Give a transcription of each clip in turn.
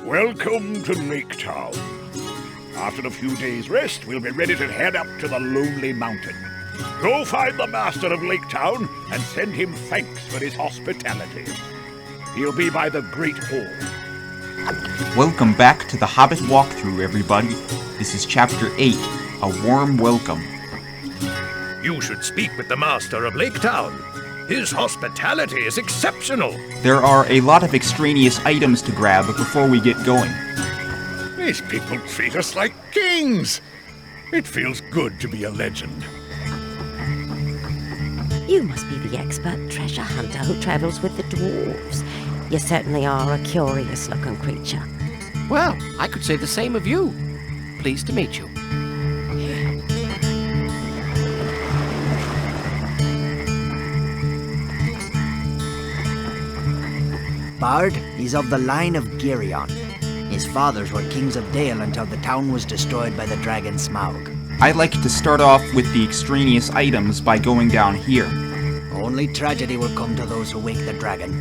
Welcome to Lake Town. After a few days' rest, we'll be ready to head up to the Lonely Mountain. Go find the master of Lake Town and send him thanks for his hospitality. He'll be by the Great Hall. Welcome back to the Hobbit walkthrough, everybody. This is Chapter 8, A Warm Welcome. You should speak with the master of Lake Town. His hospitality is exceptional. There are a lot of extraneous items to grab before we get going. These people treat us like kings. It feels good to be a legend. You must be the expert treasure hunter who travels with the dwarves. You certainly are a curious-looking creature. Well, I could say the same of you. Pleased to meet you. Bard is of the line of Girion. His fathers were kings of Dale until the town was destroyed by the dragon Smaug. I like to start off with the extraneous items by going down here. Only tragedy will come to those who wake the dragon.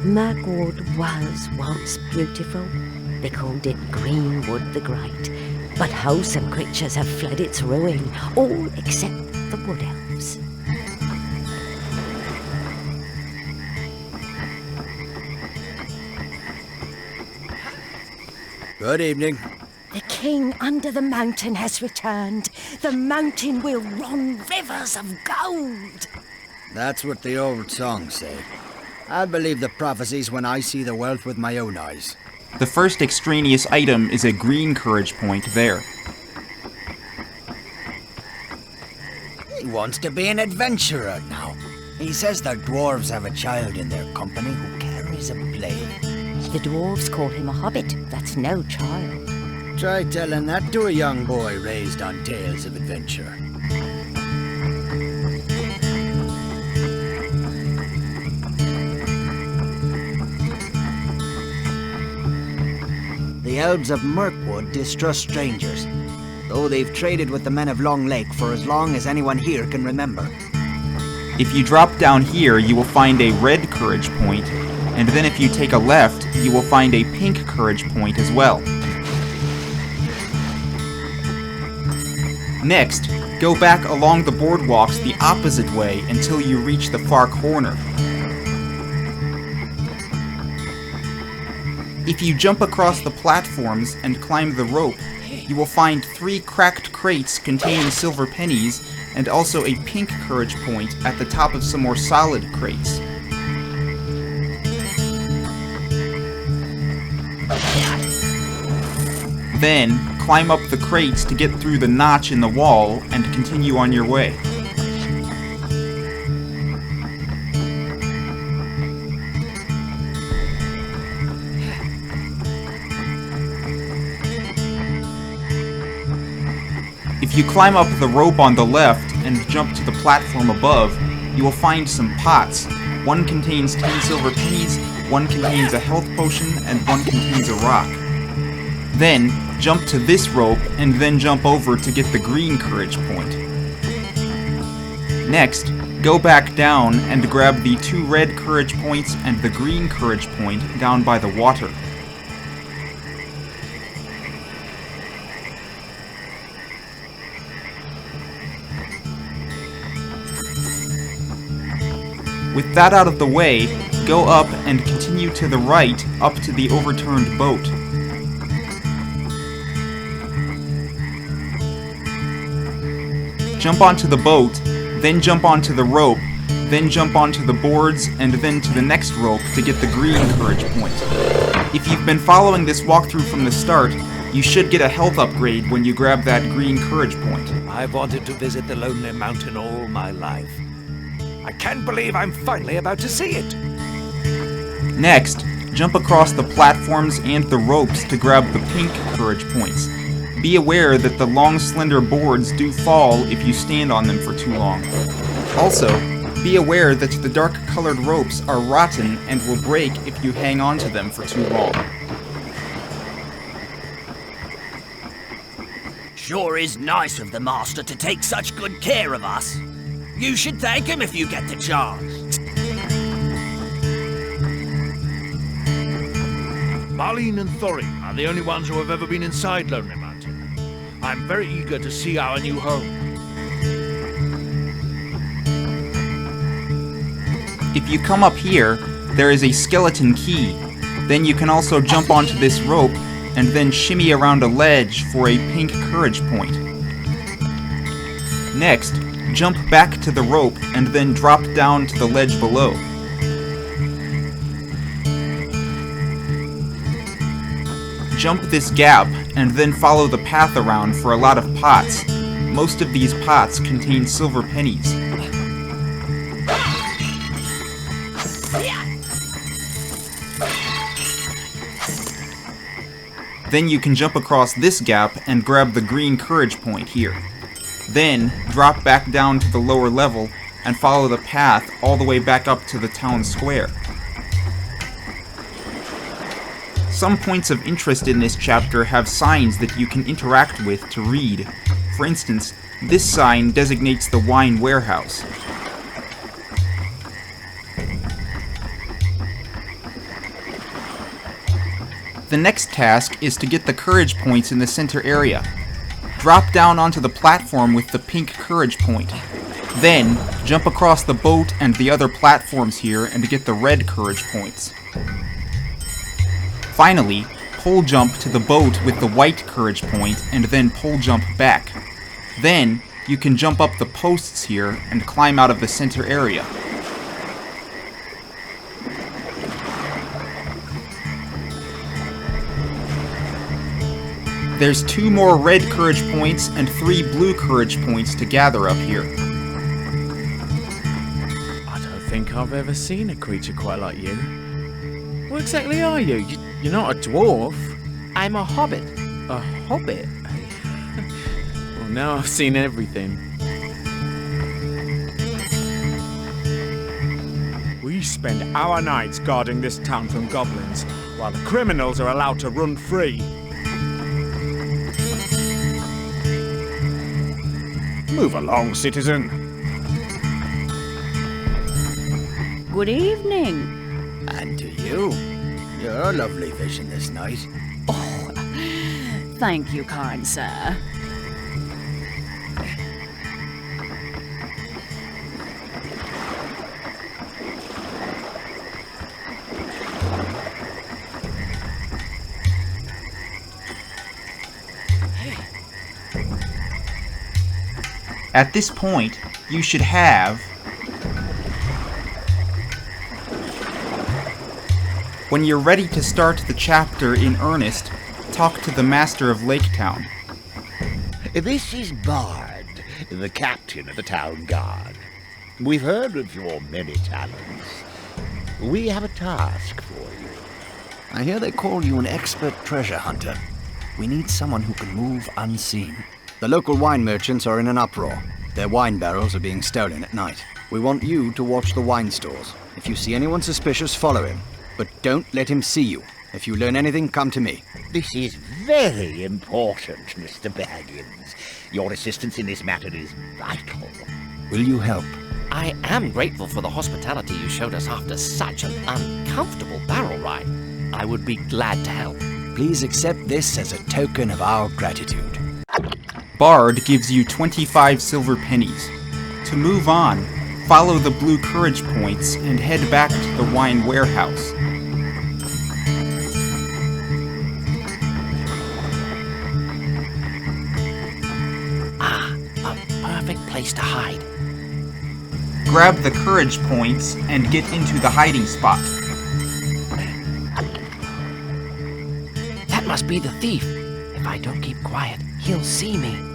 Mirkwood was once beautiful. They called it Greenwood the Great. But wholesome creatures have fled its ruin, all except the wood elves. Good evening. The king under the mountain has returned. The mountain will run rivers of gold. That's what the old songs say. I'll believe the prophecies when I see the wealth with my own eyes. The first extraneous item is a green courage point there. He wants to be an adventurer now. He says the dwarves have a child in their company who carries a blade. The dwarves call him a hobbit. That's no child. Try telling that to a young boy raised on tales of adventure. The elves of Mirkwood distrust strangers, though they've traded with the men of Long Lake for as long as anyone here can remember. If you drop down here, you will find a red courage point, and then if you take a left, you will find a pink courage point as well. Next, go back along the boardwalks the opposite way until you reach the far corner. If you jump across the platforms and climb the rope, you will find 3 cracked crates containing silver pennies and also a pink courage point at the top of some more solid crates. Then, climb up the crates to get through the notch in the wall and continue on your way. If you climb up the rope on the left and jump to the platform above, you will find some pots. One contains 10 silver pennies, one contains a health potion, and one contains a rock. Then, jump to this rope and then jump over to get the green courage point. Next, go back down and grab the 2 red courage points and the green courage point down by the water. With that out of the way, go up and continue to the right up to the overturned boat. Jump onto the boat, then jump onto the rope, then jump onto the boards, and then to the next rope to get the green courage point. If you've been following this walkthrough from the start, you should get a health upgrade when you grab that green courage point. I've wanted to visit the Lonely Mountain all my life. I can't believe I'm finally about to see it. Next, jump across the platforms and the ropes to grab the pink courage points. Be aware that the long, slender boards do fall if you stand on them for too long. Also, be aware that the dark-colored ropes are rotten and will break if you hang on to them for too long. Sure is nice of the master to take such good care of us. You should thank him if you get the chance. Marlene and Thorin are the only ones who have ever been inside Lonely Mountain. I'm very eager to see our new home. If you come up here, there is a skeleton key. Then you can also jump onto this rope and then shimmy around a ledge for a pink courage point. Next, jump back to the rope and then drop down to the ledge below. Jump this gap and then follow the path around for a lot of pots. Most of these pots contain silver pennies. Then you can jump across this gap and grab the green courage point here. Then, drop back down to the lower level and follow the path all the way back up to the town square. Some points of interest in this chapter have signs that you can interact with to read. For instance, this sign designates the wine warehouse. The next task is to get the courage points in the center area. Drop down onto the platform with the pink courage point. Then, jump across the boat and the other platforms here and get the red courage points. Finally, pole jump to the boat with the white courage point and then pole jump back. Then, you can jump up the posts here and climb out of the center area. There's 2 more red courage points and 3 blue courage points to gather up here. I don't think I've ever seen a creature quite like you. What exactly are you? You're not a dwarf. I'm a hobbit. A hobbit? Well, now I've seen everything. We spend our nights guarding this town from goblins, while the criminals are allowed to run free. Move along, citizen. Good evening. And to you. You're a lovely vision this night. Oh, thank you, kind sir. At this point, you should have when you're ready to start the chapter in earnest, talk to the Master of Lake Town. This is Bard, the captain of the town guard. We've heard of your many talents. We have a task for you. I hear they call you an expert treasure hunter. We need someone who can move unseen. The local wine merchants are in an uproar. Their wine barrels are being stolen at night. We want you to watch the wine stores. If you see anyone suspicious, follow him. But don't let him see you. If you learn anything, come to me. This is very important, Mr. Baggins. Your assistance in this matter is vital. Will you help? I am grateful for the hospitality you showed us after such an uncomfortable barrel ride. I would be glad to help. Please accept this as a token of our gratitude. Bard gives you 25 silver pennies. To move on, follow the blue courage points and head back to the wine warehouse. Ah, a perfect place to hide. Grab the courage points and get into the hiding spot. That must be the thief. If I don't keep quiet, he'll see me.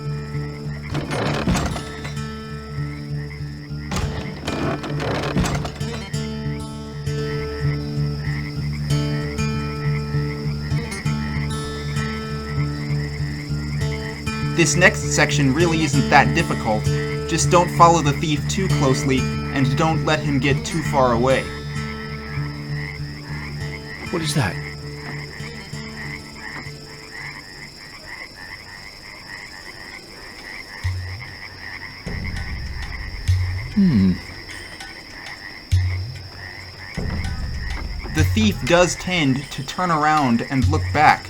This next section really isn't that difficult. Just don't follow the thief too closely and don't let him get too far away. What is that? The thief thief does tend to turn around and look back.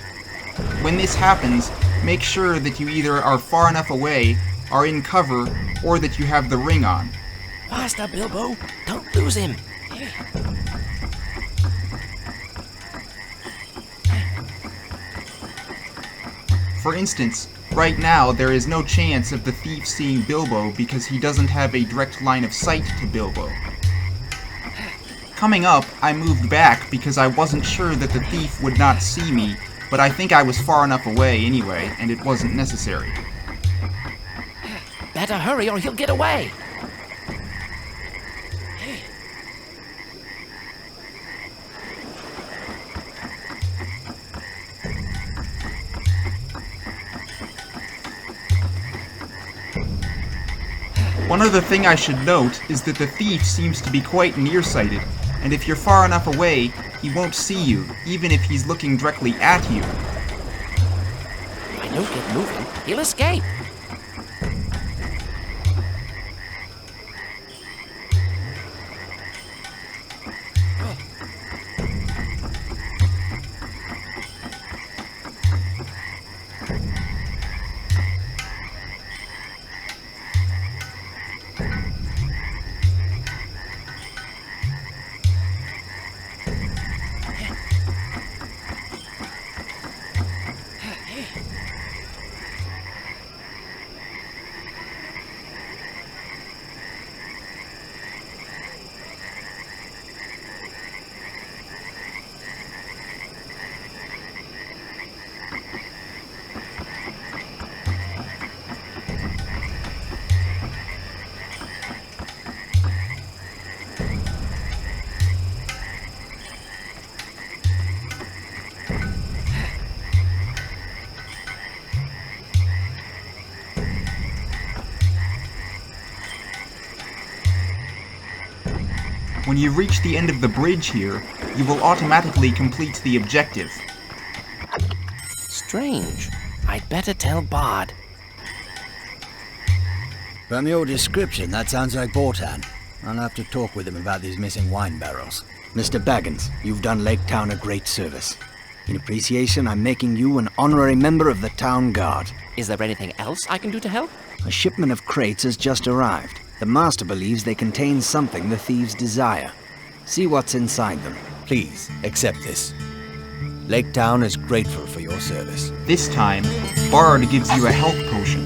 When this happens, make sure that you either are far enough away, are in cover, or that you have the ring on. Faster, Bilbo. Don't lose him. For instance, right now there is no chance of the thief seeing Bilbo because he doesn't have a direct line of sight to Bilbo. Coming up, I moved back because I wasn't sure that the thief would not see me, but I think I was far enough away anyway, and it wasn't necessary. Better hurry or he'll get away. One other thing I should note is that the thief seems to be quite nearsighted, and if you're far enough away, he won't see you, even if he's looking directly at you. If I don't get moving, he'll escape. When you reach the end of the bridge here, you will automatically complete the objective. Strange. I'd better tell Bard. From your description, that sounds like Bortan. I'll have to talk with him about these missing wine barrels. Mr. Baggins, you've done Lake Town a great service. In appreciation, I'm making you an honorary member of the Town Guard. Is there anything else I can do to help? A shipment of crates has just arrived. The master believes they contain something the thieves desire. See what's inside them. Please, accept this. Lake Town is grateful for your service. This time, Bard gives you a health potion.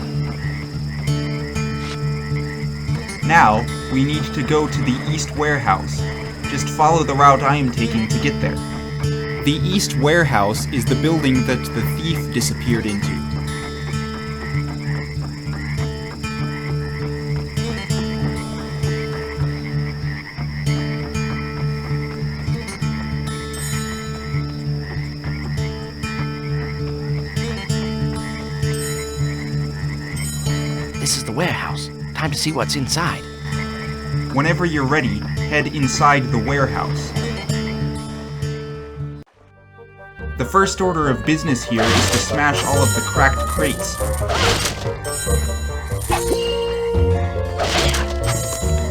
Now, we need to go to the East Warehouse. Just follow the route I am taking to get there. The East Warehouse is the building that the thief disappeared into. This is the warehouse. Time to see what's inside. Whenever you're ready, head inside the warehouse. The first order of business here is to smash all of the cracked crates.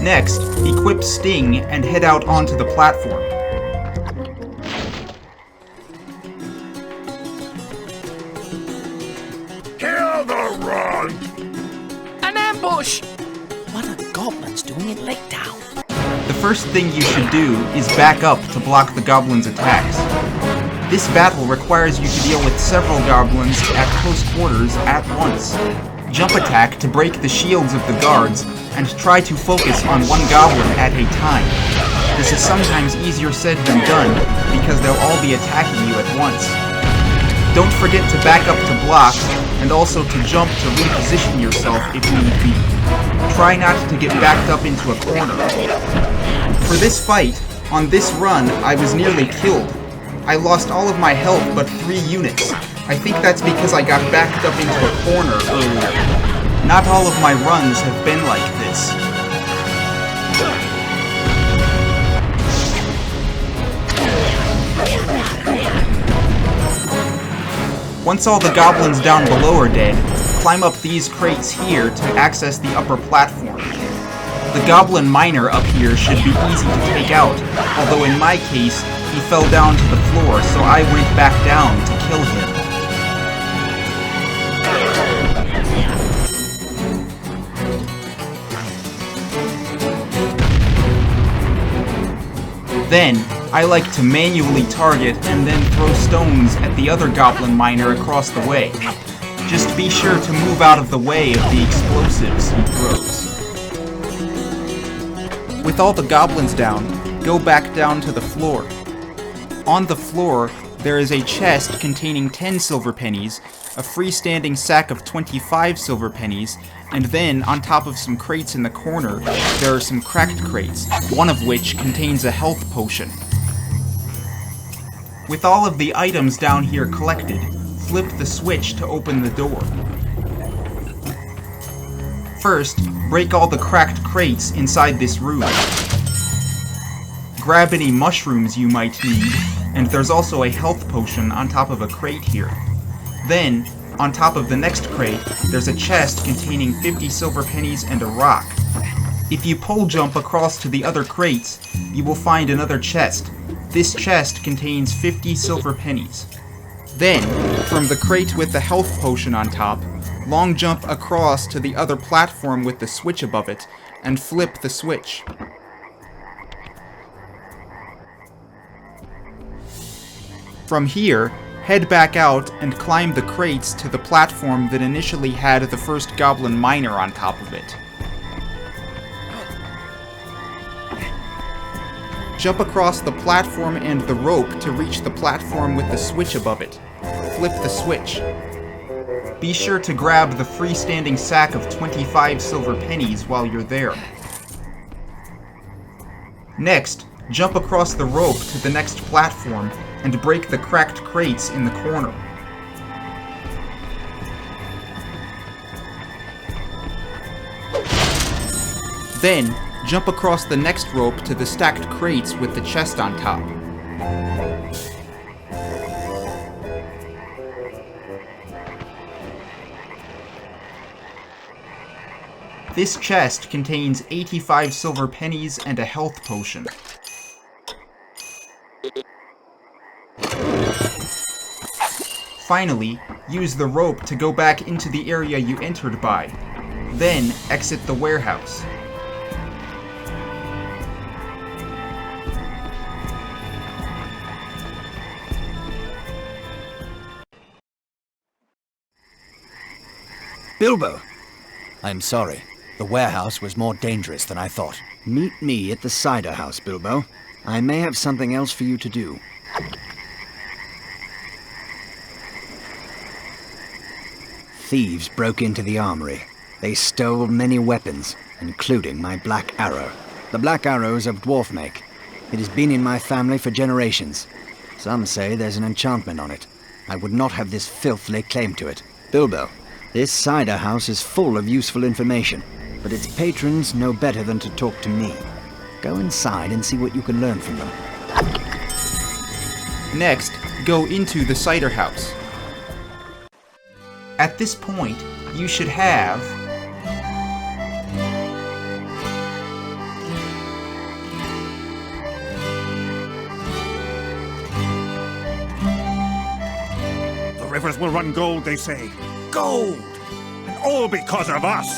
Next, equip Sting and head out onto the platform. Kill the run! An ambush! What are the goblins doing in Lake Town? The first thing you should do is back up to block the goblins' attacks. This battle requires you to deal with several goblins at close quarters at once. Jump attack to break the shields of the guards, and try to focus on one goblin at a time. This is sometimes easier said than done, because they'll all be attacking you at once. Don't forget to back up to block, and also to jump to reposition yourself if need be. Try not to get backed up into a corner. For this fight, on this run, I was nearly killed. I lost all of my health but 3 units. I think that's because I got backed up into a corner earlier. Not all of my runs have been like this. Once all the goblins down below are dead, climb up these crates here to access the upper platform. The goblin miner up here should be easy to take out, although in my case, He fell down to the floor, so I went back down to kill him. Then, I like to manually target and then throw stones at the other goblin miner across the way. Just be sure to move out of the way of the explosives he throws. With all the goblins down, go back down to the floor. On the floor, there is a chest containing 10 silver pennies, a freestanding sack of 25 silver pennies, and then, on top of some crates in the corner, there are some cracked crates, one of which contains a health potion. With all of the items down here collected, flip the switch to open the door. First, break all the cracked crates inside this room. Grab any mushrooms you might need, and there's also a health potion on top of a crate here. Then, on top of the next crate, there's a chest containing 50 silver pennies and a rock. If you pole jump across to the other crates, you will find another chest. This chest contains 50 silver pennies. Then, from the crate with the health potion on top, long jump across to the other platform with the switch above it, and flip the switch. From here, head back out and climb the crates to the platform that initially had the first goblin miner on top of it. Jump across the platform and the rope to reach the platform with the switch above it. Flip the switch. Be sure to grab the freestanding sack of 25 silver pennies while you're there. Next, jump across the rope to the next platform and break the cracked crates in the corner. Then, jump across the next rope to the stacked crates with the chest on top. This chest contains 85 silver pennies and a health potion. Finally, use the rope to go back into the area you entered by. Then, exit the warehouse. Bilbo! I'm sorry. The warehouse was more dangerous than I thought. Meet me at the cider house, Bilbo. I may have something else for you to do. Thieves broke into the armory. They stole many weapons, including my black arrow. The black arrow is of dwarf make. It has been in my family for generations. Some say there's an enchantment on it. I would not have this filth lay claim to it. Bilbo, this cider house is full of useful information, but its patrons know better than to talk to me. Go inside and see what you can learn from them. Next, go into the cider house. At this point, you should have The rivers will run gold, they say. Gold! And all because of us!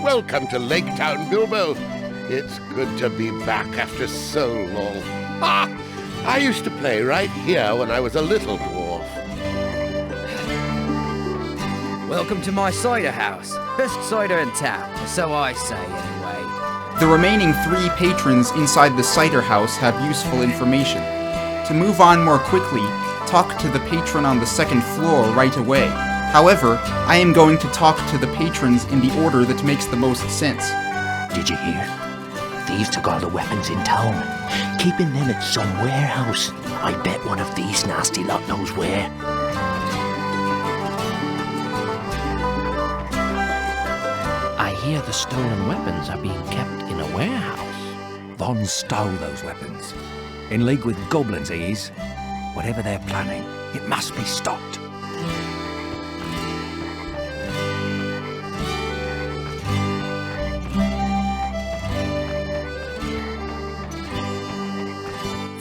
Welcome to Lake Town, Bilbo. It's good to be back after so long. Ah! I used to play right here when I was a little dwarf. Welcome to my cider house. Best cider in town, so I say anyway. the remaining 3 patrons inside the cider house have useful information. To move on more quickly, talk to the patron on the 2nd floor right away. However, I am going to talk to the patrons in the order that makes the most sense. Did you hear? Thieves took all the weapons in town, keeping them at some warehouse. I bet one of these nasty lot knows where. I hear the stolen weapons are being kept in a warehouse. Von stole those weapons. In league with goblins, he is. Whatever they're planning, it must be stopped.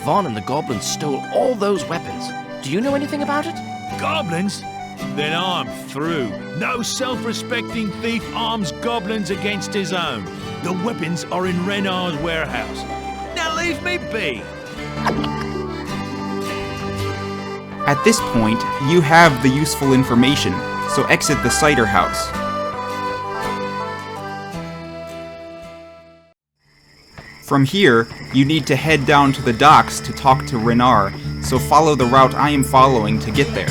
Vaughn and the goblins stole all those weapons. Do you know anything about it? Goblins? Then I'm through. No self-respecting thief arms goblins against his own. The weapons are in Renard's warehouse. Now leave me be. At this point, you have the useful information, so exit the cider house. From here, you need to head down to the docks to talk to Renard, so follow the route I am following to get there.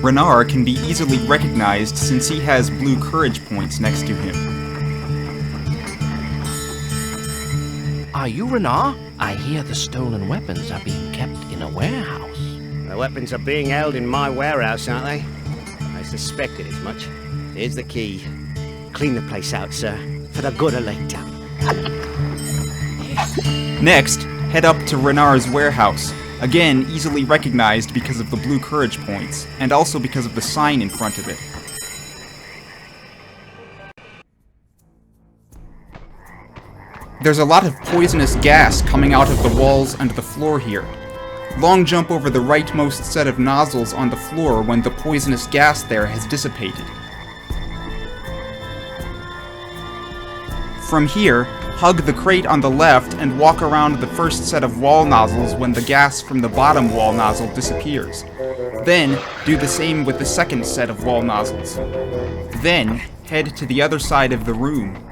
Renard can be easily recognized since he has blue courage points next to him. Are you Renard? I hear the stolen weapons are being kept in a warehouse. The weapons are being held in my warehouse, aren't they? I suspected as much. Here's the key. Clean the place out, sir, for the good of Lake Town. Next, head up to Renard's warehouse. Again, easily recognized because of the blue courage points, and also because of the sign in front of it. There's a lot of poisonous gas coming out of the walls and the floor here. Long jump over the rightmost set of nozzles on the floor when the poisonous gas there has dissipated. From here, hug the crate on the left and walk around the first set of wall nozzles when the gas from the bottom wall nozzle disappears. Then, do the same with the second set of wall nozzles. Then, head to the other side of the room.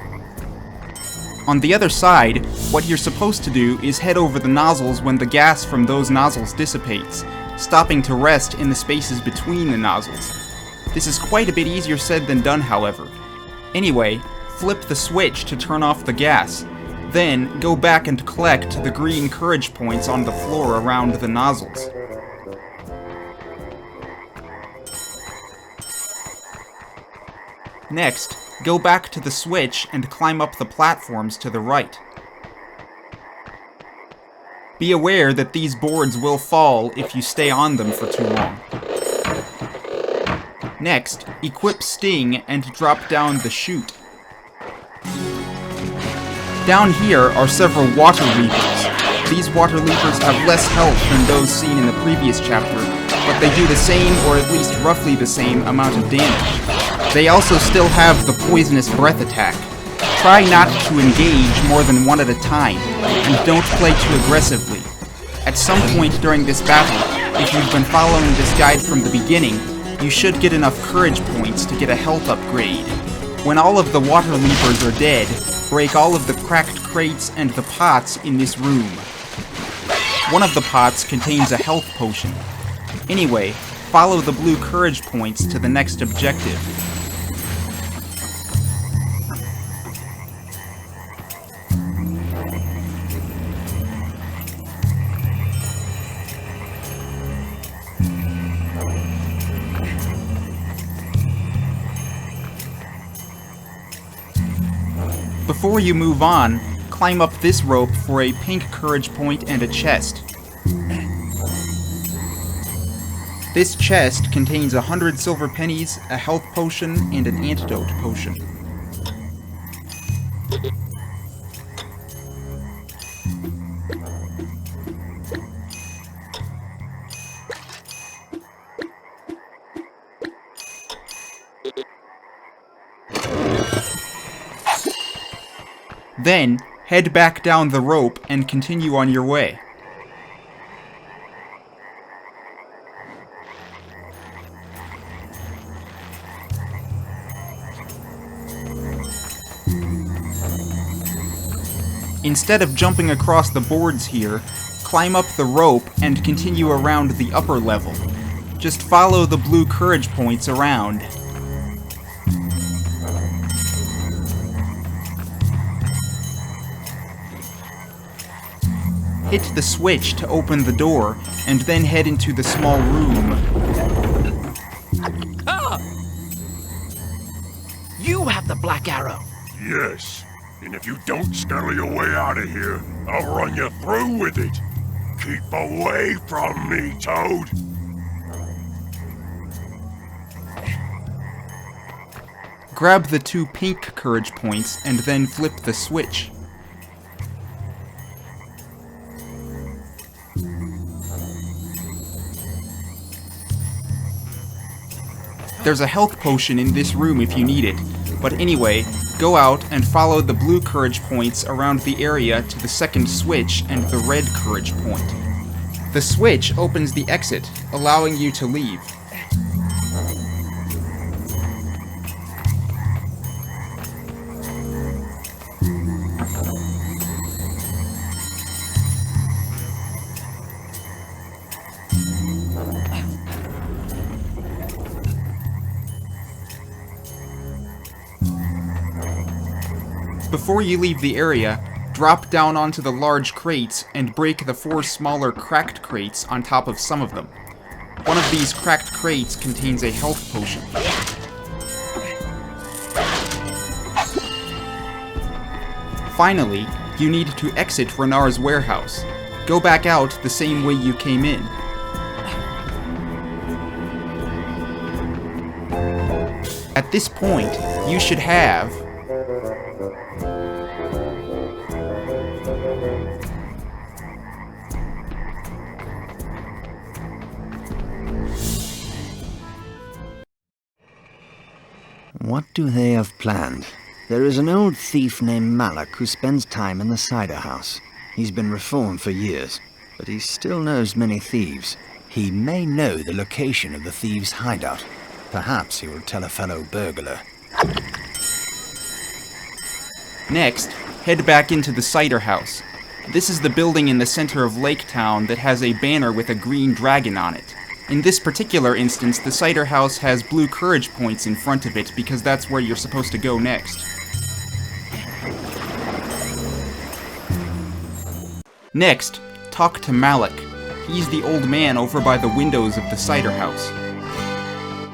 On the other side, what you're supposed to do is head over the nozzles when the gas from those nozzles dissipates, stopping to rest in the spaces between the nozzles. This is quite a bit easier said than done, however. Anyway, flip the switch to turn off the gas. Then, go back and collect the green courage points on the floor around the nozzles. Next, go back to the switch and climb up the platforms to the right. Be aware that these boards will fall if you stay on them for too long. Next, equip Sting and drop down the chute. Down here are several water leapers. These water leapers have less health than those seen in the previous chapter, but they do the same, or at least roughly the same, amount of damage. They also still have the poisonous breath attack. Try not to engage more than one at a time, and don't play too aggressively. At some point during this battle, if you've been following this guide from the beginning, you should get enough courage points to get a health upgrade. When all of the water leapers are dead, break all of the cracked crates and the pots in this room. One of the pots contains a health potion. Anyway, follow the blue courage points to the next objective. Before you move on, climb up this rope for a pink courage point and a chest. This chest contains 100 silver pennies, a health potion, and an antidote potion. Then, head back down the rope and continue on your way. Instead of jumping across the boards here, climb up the rope and continue around the upper level. Just follow the blue courage points around. Hit the switch to open the door, and then head into the small room. Ah! You have the black arrow. Yes. And if you don't scuttle your way out of here, I'll run you through with it. Keep away from me, Toad. Grab the 2 pink courage points and then flip the switch. There's a health potion in this room if you need it, but anyway, go out and follow the blue courage points around the area to the second switch and the red courage point. The switch opens the exit, allowing you to leave. Before you leave the area, drop down onto the large crates and break the 4 smaller cracked crates on top of some of them. One of these cracked crates contains a health potion. Finally, you need to exit Renar's warehouse. Go back out the same way you came in. At this point, you should have What do they have planned? There is an old thief named Malak who spends time in the cider house. He's been reformed for years, but he still knows many thieves. He may know the location of the thieves' hideout. Perhaps he will tell a fellow burglar. Next, head back into the cider house. This is the building in the center of Lake Town that has a banner with a green dragon on it. In this particular instance, the cider house has blue courage points in front of it because that's where you're supposed to go next. Next, talk to Malak. He's the old man over by the windows of the cider house.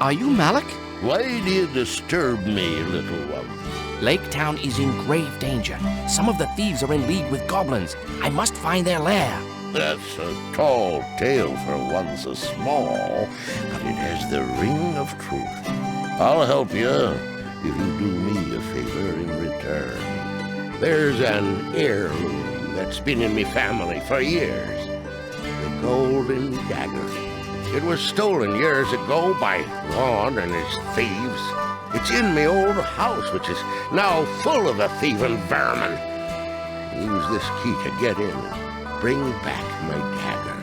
Are you Malak? Why do you disturb me, little one? Lake Town is in grave danger. Some of the thieves are in league with goblins. I must find their lair. That's a tall tale for one so small, but it has the ring of truth. I'll help you if you do me a favor in return. There's an heirloom that's been in me family for years. The golden dagger. It was stolen years ago by Lon and his thieves. It's in me old house, which is now full of the thieving vermin. Use this key to get in and bring back my dagger.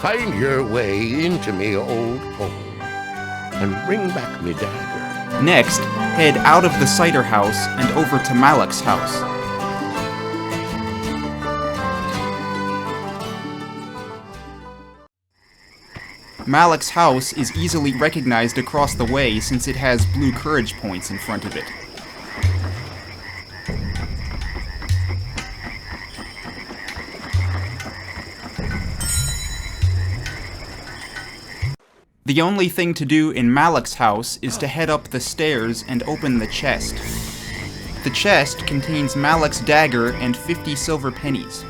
Find your way into me old home and bring back my dagger. Next, head out of the cider house and over to Malak's house. Malak's house is easily recognized across the way since it has blue courage points in front of it. The only thing to do in Malak's house is to head up the stairs and open the chest. The chest contains Malak's dagger and 50 silver pennies.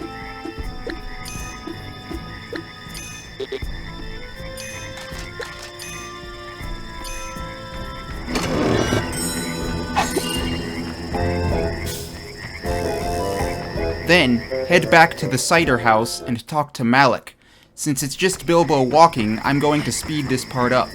Then, head back to the cider house and talk to Malak. Since it's just Bilbo walking, I'm going to speed this part up.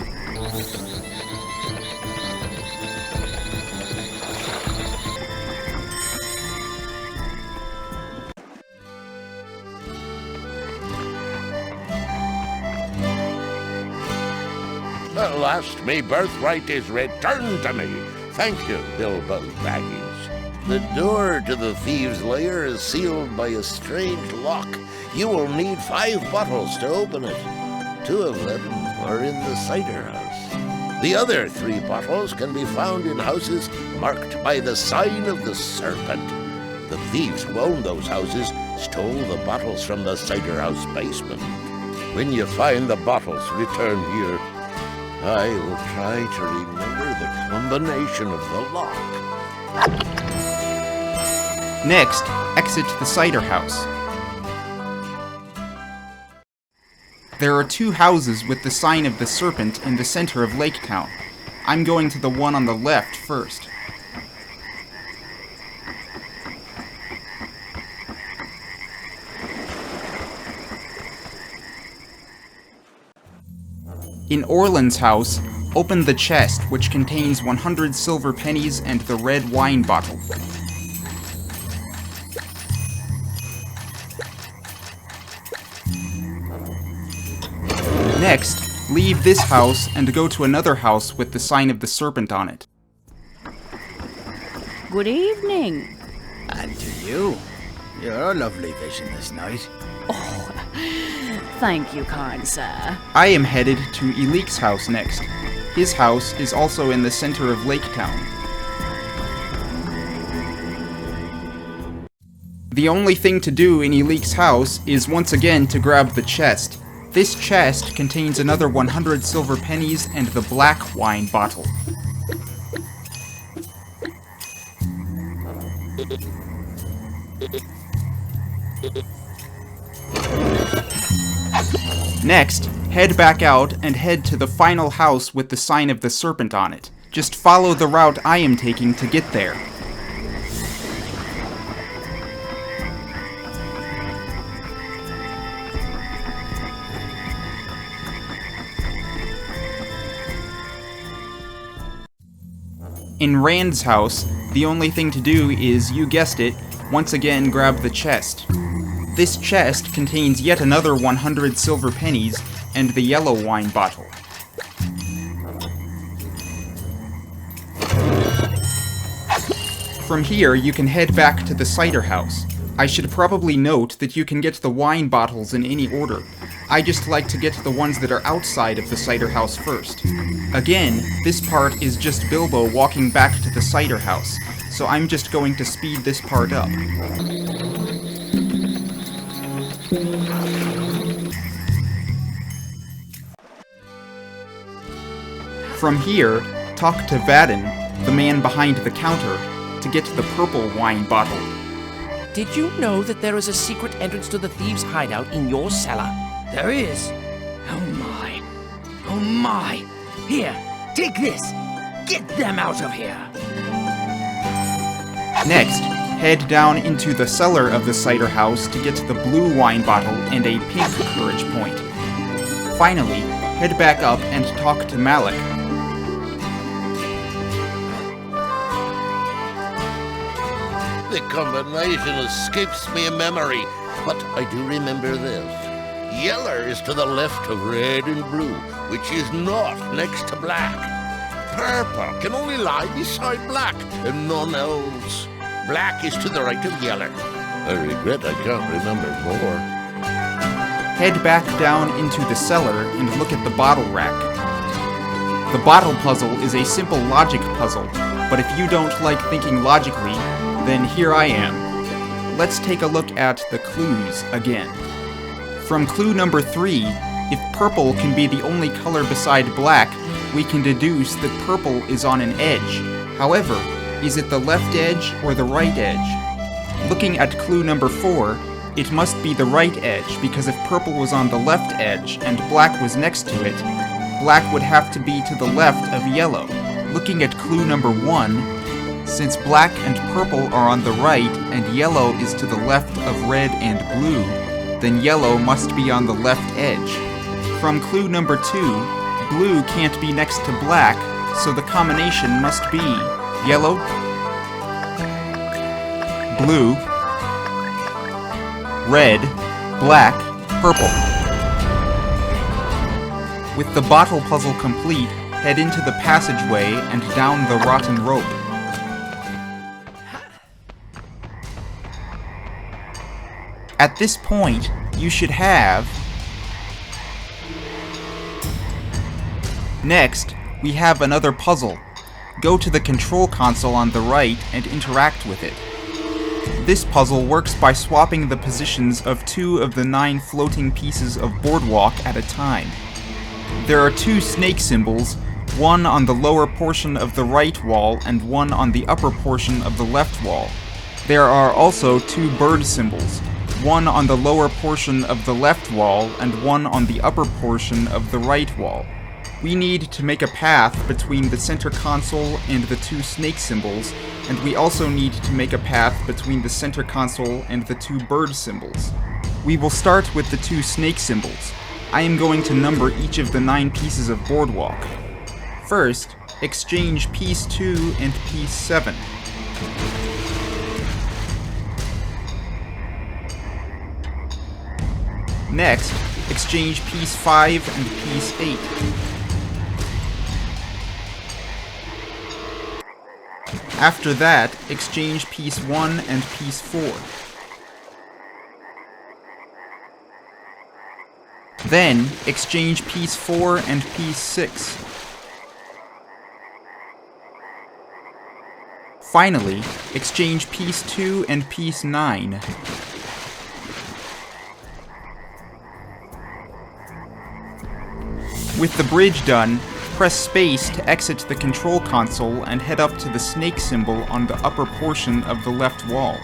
At last, me birthright is returned to me. Thank you, Bilbo Baggins. The door to the thieves' lair is sealed by a strange lock. You will need 5 bottles to open it. 2 of them are in the cider house. The other 3 bottles can be found in houses marked by the sign of the serpent. The thieves who owned those houses stole the bottles from the cider house basement. When you find the bottles, return here. I will try to remember the combination of the lock. Next, exit the cider house. There are 2 houses with the sign of the serpent in the center of Lake Town. I'm going to the one on the left first. In Orland's house, open the chest, which contains 100 silver pennies and the red wine bottle. Next, leave this house and go to another house with the sign of the serpent on it. Good evening. And to you. You're a lovely vision this night. Thank you, kind sir. I am headed to Elik's house next. His house is also in the center of Lake Town. The only thing to do in Elik's house is once again to grab the chest. This chest contains another 100 silver pennies and the black wine bottle. Next, head back out and head to the final house with the sign of the serpent on it. Just follow the route I am taking to get there. In Rand's house, the only thing to do is, you guessed it, once again grab the chest. This chest contains yet another 100 silver pennies and the yellow wine bottle. From here, you can head back to the cider house. I should probably note that you can get the wine bottles in any order. I just like to get the ones that are outside of the cider house first. Again, this part is just Bilbo walking back to the cider house, so I'm just going to speed this part up. From here, talk to Vadin, the man behind the counter, to get the purple wine bottle. Did you know that there is a secret entrance to the thieves' hideout in your cellar? There is? Oh my. Oh my. Here, take this. Get them out of here. Next, head down into the cellar of the cider house to get the blue wine bottle and a pink courage point. Finally, head back up and talk to Malik. The combination escapes me in memory, but I do remember this. Yeller is to the left of red and blue, which is not next to black. Purple can only lie beside black, and none else. Black is to the right of yeller. I regret I can't remember more. Head back down into the cellar and look at the bottle rack. The bottle puzzle is a simple logic puzzle, but if you don't like thinking logically, then here I am. Let's take a look at the clues again. From clue number 3, if purple can be the only color beside black, we can deduce that purple is on an edge. However, is it the left edge or the right edge? Looking at clue number 4, it must be the right edge, because if purple was on the left edge and black was next to it, black would have to be to the left of yellow. Looking at clue number 1, since black and purple are on the right and yellow is to the left of red and blue, then yellow must be on the left edge. From clue number 2, blue can't be next to black, so the combination must be yellow, blue, red, black, purple. With the bottle puzzle complete, head into the passageway and down the rotten rope. At this point, you should have... Next, we have another puzzle. Go to the control console on the right and interact with it. This puzzle works by swapping the positions of 2 of the 9 floating pieces of boardwalk at a time. There are 2 snake symbols, one on the lower portion of the right wall and one on the upper portion of the left wall. There are also 2 bird symbols, one on the lower portion of the left wall and one on the upper portion of the right wall. We need to make a path between the center console and the 2 snake symbols, and we also need to make a path between the center console and the 2 bird symbols. We will start with the 2 snake symbols. I am going to number each of the 9 pieces of boardwalk. First, exchange piece 2 and piece 7. Next, exchange piece 5 and piece 8. After that, exchange piece 1 and piece 4. Then, exchange piece 4 and piece 6. Finally, exchange piece 2 and piece 9. With the bridge done, press space to exit the control console and head up to the snake symbol on the upper portion of the left wall.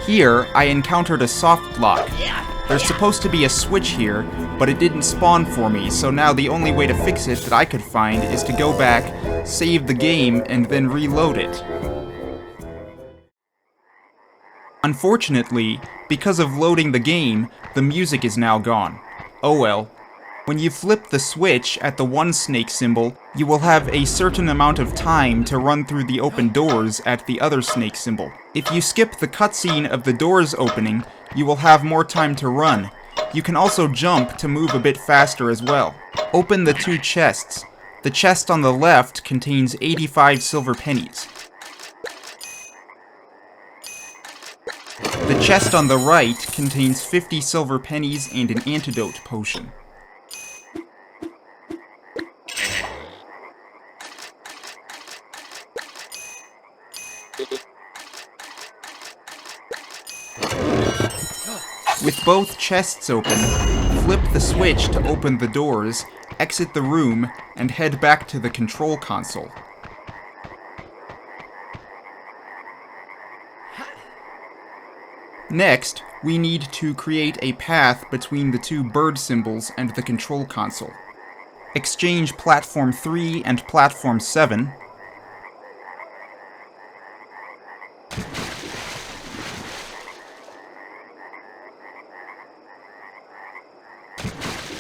Here, I encountered a soft lock. There's supposed to be a switch here, but it didn't spawn for me, so now the only way to fix it that I could find is to go back, save the game, and then reload it. Unfortunately, because of loading the game, the music is now gone. Oh well. When you flip the switch at the 1 snake symbol, you will have a certain amount of time to run through the open doors at the other snake symbol. If you skip the cutscene of the doors opening, you will have more time to run. You can also jump to move a bit faster as well. Open the 2 chests. The chest on the left contains 85 silver pennies. The chest on the right contains 50 silver pennies and an antidote potion. With both chests open, flip the switch to open the doors, exit the room, and head back to the control console. Next, we need to create a path between the 2 bird symbols and the control console. Exchange platform 3 and platform 7.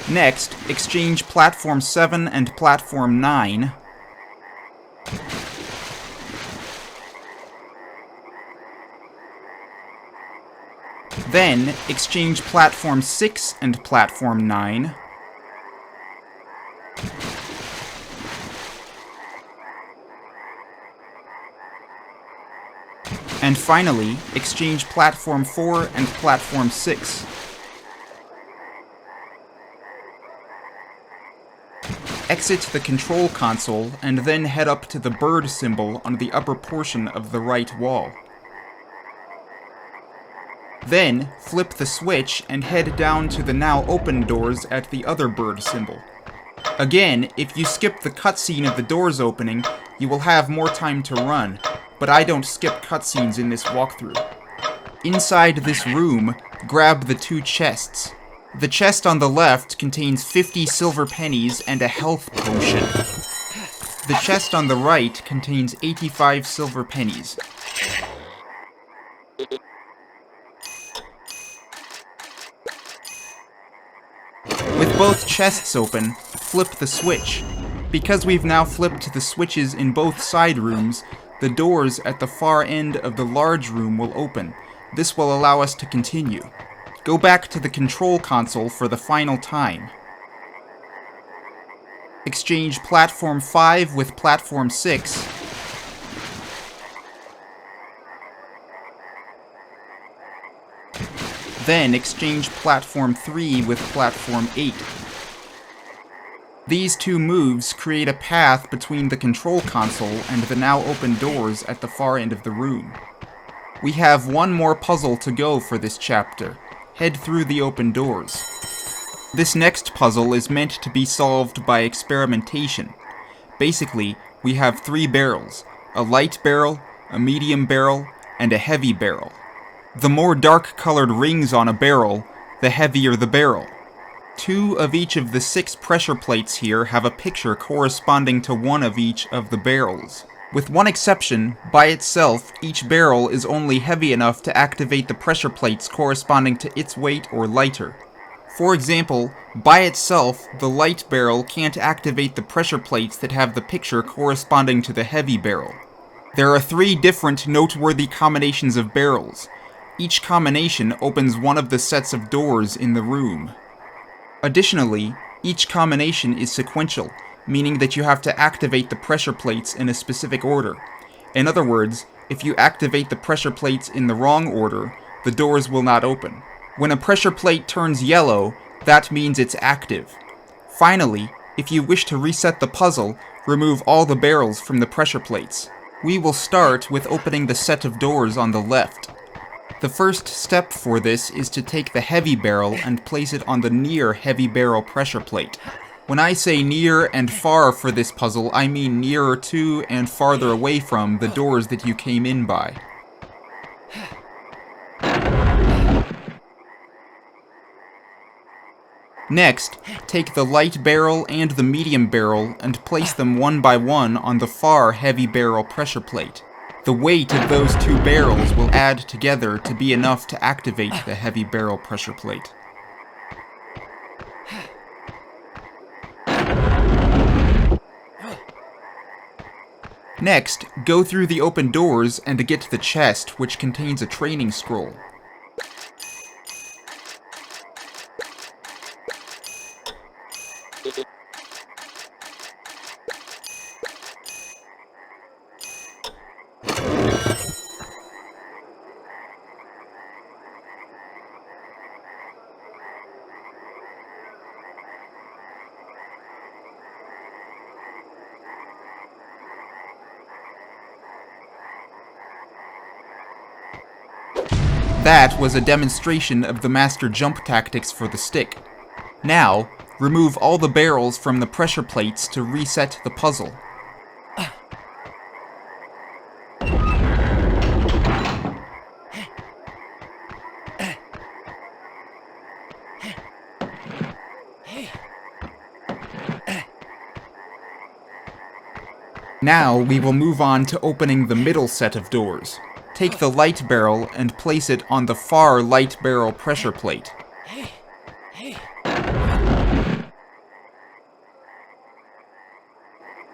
Next, exchange platform 7 and platform 9. Then, exchange platform 6 and platform 9. And finally, exchange platform 4 and platform 6. Exit the control console and then head up to the bird symbol on the upper portion of the right wall. Then, flip the switch and head down to the now open doors at the other bird symbol. Again, if you skip the cutscene of the doors opening, you will have more time to run, but I don't skip cutscenes in this walkthrough. Inside this room, grab the 2 chests. The chest on the left contains 50 silver pennies and a health potion. The chest on the right contains 85 silver pennies. With both chests open, flip the switch. Because we've now flipped the switches in both side rooms, the doors at the far end of the large room will open. This will allow us to continue. Go back to the control console for the final time. Exchange platform 5 with platform 6. Then exchange platform 3 with platform 8. These 2 moves create a path between the control console and the now open doors at the far end of the room. We have one more puzzle to go for this chapter. Head through the open doors. This next puzzle is meant to be solved by experimentation. Basically, we have 3 barrels: a light barrel, a medium barrel, and a heavy barrel. The more dark-colored rings on a barrel, the heavier the barrel. 2 of each of the 6 pressure plates here have a picture corresponding to 1 of each of the barrels. With one exception, by itself, each barrel is only heavy enough to activate the pressure plates corresponding to its weight or lighter. For example, by itself, the light barrel can't activate the pressure plates that have the picture corresponding to the heavy barrel. There are 3 different noteworthy combinations of barrels. Each combination opens one of the sets of doors in the room. Additionally, each combination is sequential, meaning that you have to activate the pressure plates in a specific order. In other words, if you activate the pressure plates in the wrong order, the doors will not open. When a pressure plate turns yellow, that means it's active. Finally, if you wish to reset the puzzle, remove all the barrels from the pressure plates. We will start with opening the set of doors on the left. The first step for this is to take the heavy barrel and place it on the near heavy barrel pressure plate. When I say near and far for this puzzle, I mean nearer to and farther away from the doors that you came in by. Next, take the light barrel and the medium barrel and place them one by one on the far heavy barrel pressure plate. The weight of those 2 barrels will add together to be enough to activate the heavy barrel pressure plate. Next, go through the open doors and get the chest, which contains a training scroll. That was a demonstration of the master jump tactics for the stick. Now, remove all the barrels from the pressure plates to reset the puzzle. Now we will move on to opening the middle set of doors. Take the light barrel and place it on the far light barrel pressure plate.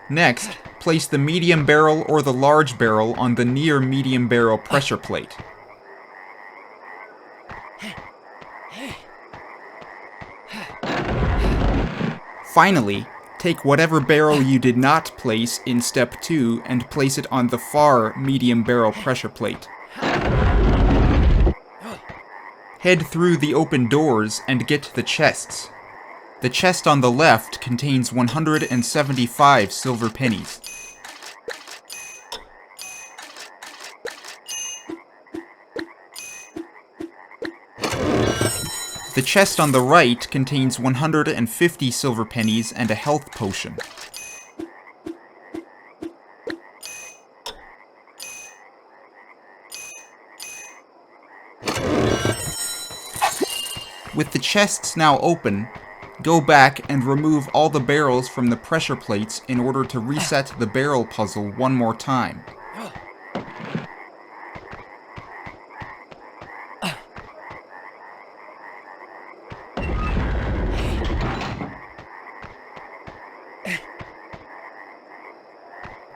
Next, place the medium barrel or the large barrel on the near medium barrel pressure plate. Finally, take whatever barrel you did not place in step 2 and place it on the far medium barrel pressure plate. Head through the open doors and get the chests. The chest on the left contains 175 silver pennies. The chest on the right contains 150 silver pennies and a health potion. With the chests now open, go back and remove all the barrels from the pressure plates in order to reset the barrel puzzle one more time.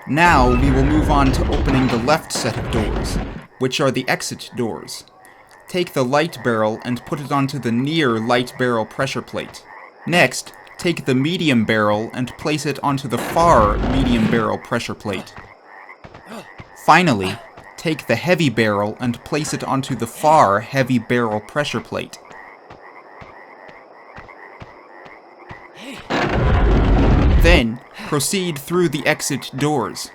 Now we will move on to opening the left set of doors, which are the exit doors. Take the light barrel and put it onto the near light barrel pressure plate. Next, take the medium barrel and place it onto the far medium barrel pressure plate. Finally, take the heavy barrel and place it onto the far heavy barrel pressure plate. Then, proceed through the exit doors.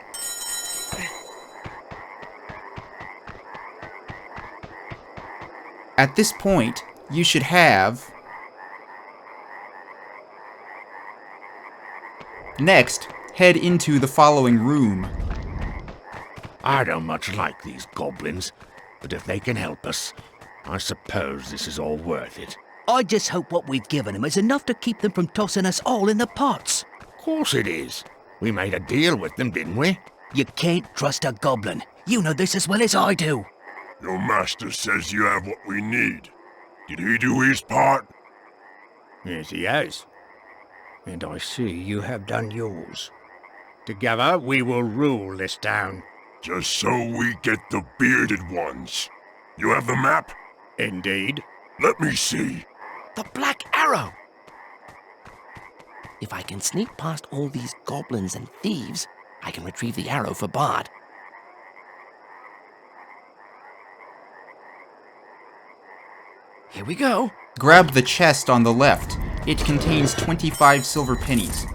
At this point, you should have... Next, head into the following room. I don't much like these goblins. But if they can help us, I suppose this is all worth it. I just hope what we've given them is enough to keep them from tossing us all in the pots. Of course it is. We made a deal with them, didn't we? You can't trust a goblin. You know this as well as I do. Your master says you have what we need. Did he do his part? Yes, he has. And I see you have done yours. Together, we will rule this town. Just so we get the bearded ones. You have the map? Indeed. Let me see. The Black Arrow! If I can sneak past all these goblins and thieves, I can retrieve the arrow for Bard. Here we go. Grab the chest on the left. It contains 25 silver pennies.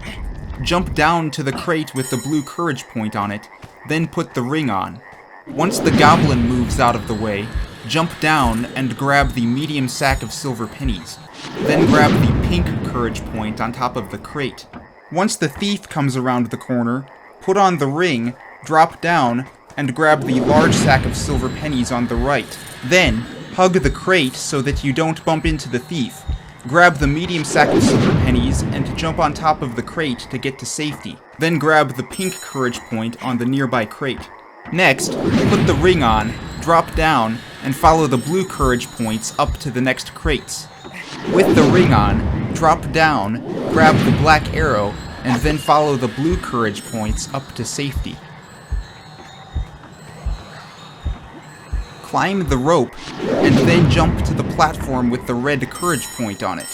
Jump down to the crate with the blue courage point on it, then put the ring on. Once the goblin moves out of the way, jump down and grab the medium sack of silver pennies. Then grab the pink courage point on top of the crate. Once the thief comes around the corner, put on the ring, drop down, and grab the large sack of silver pennies on the right. Then, hug the crate so that you don't bump into the thief. Grab the medium sack of silver pennies and jump on top of the crate to get to safety. Then grab the pink courage point on the nearby crate. Next, put the ring on, drop down, and follow the blue courage points up to the next crates. With the ring on, drop down, grab the black arrow, and then follow the blue courage points up to safety. Climb the rope, and then jump to the platform with the red courage point on it.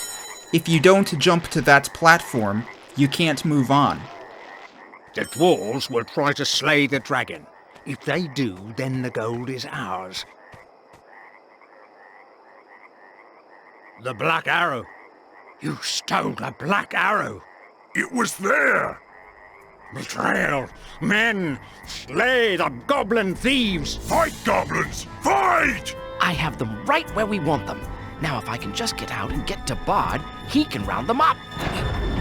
If you don't jump to that platform, you can't move on. The dwarves will try to slay the dragon. If they do, then the gold is ours. The Black Arrow. You stole the Black Arrow. It was there. Betrayal! Men! Slay the goblin thieves! Fight, goblins! Fight! I have them right where we want them. Now if I can just get out and get to Bard, he can round them up.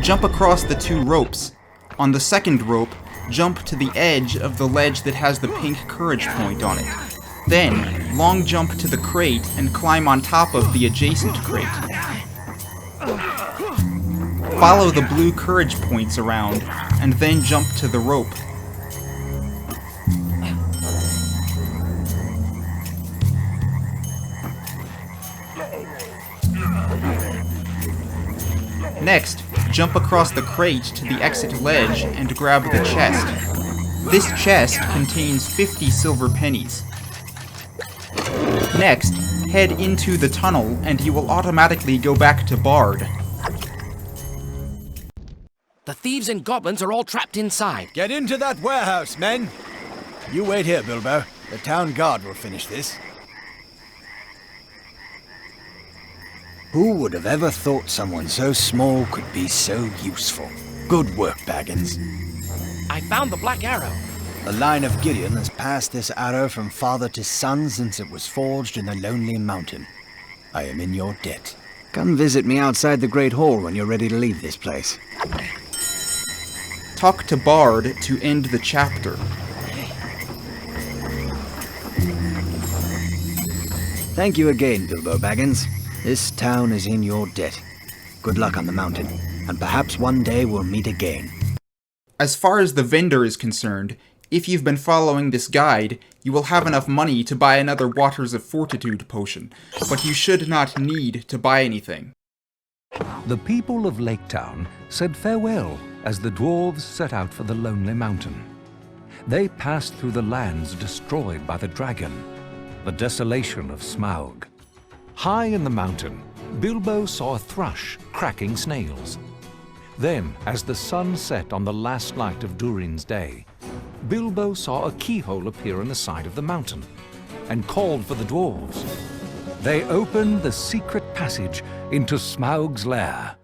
Jump across the two ropes. On the second rope, jump to the edge of the ledge that has the pink courage point on it. Then, long jump to the crate and climb on top of the adjacent crate. Follow the blue courage points around, and then jump to the rope. Next, jump across the crate to the exit ledge and grab the chest. This chest contains 50 silver pennies. Next, head into the tunnel and you will automatically go back to Bard. The thieves and goblins are all trapped inside. Get into that warehouse, men! You wait here, Bilbo. The town guard will finish this. Who would have ever thought someone so small could be so useful? Good work, Baggins. I found the Black Arrow. The line of Gideon has passed this arrow from father to son since it was forged in the Lonely Mountain. I am in your debt. Come visit me outside the Great Hall when you're ready to leave this place. Talk to Bard to end the chapter. Thank you again, Bilbo Baggins. This town is in your debt. Good luck on the mountain, and perhaps one day we'll meet again. As far as the vendor is concerned, if you've been following this guide, you will have enough money to buy another Waters of Fortitude potion, but you should not need to buy anything. The people of Lake Town said farewell as the dwarves set out for the Lonely Mountain. They passed through the lands destroyed by the dragon, the desolation of Smaug. High in the mountain, Bilbo saw a thrush cracking snails. Then, as the sun set on the last night of Durin's day, Bilbo saw a keyhole appear in the side of the mountain and called for the dwarves. They opened the secret passage into Smaug's lair.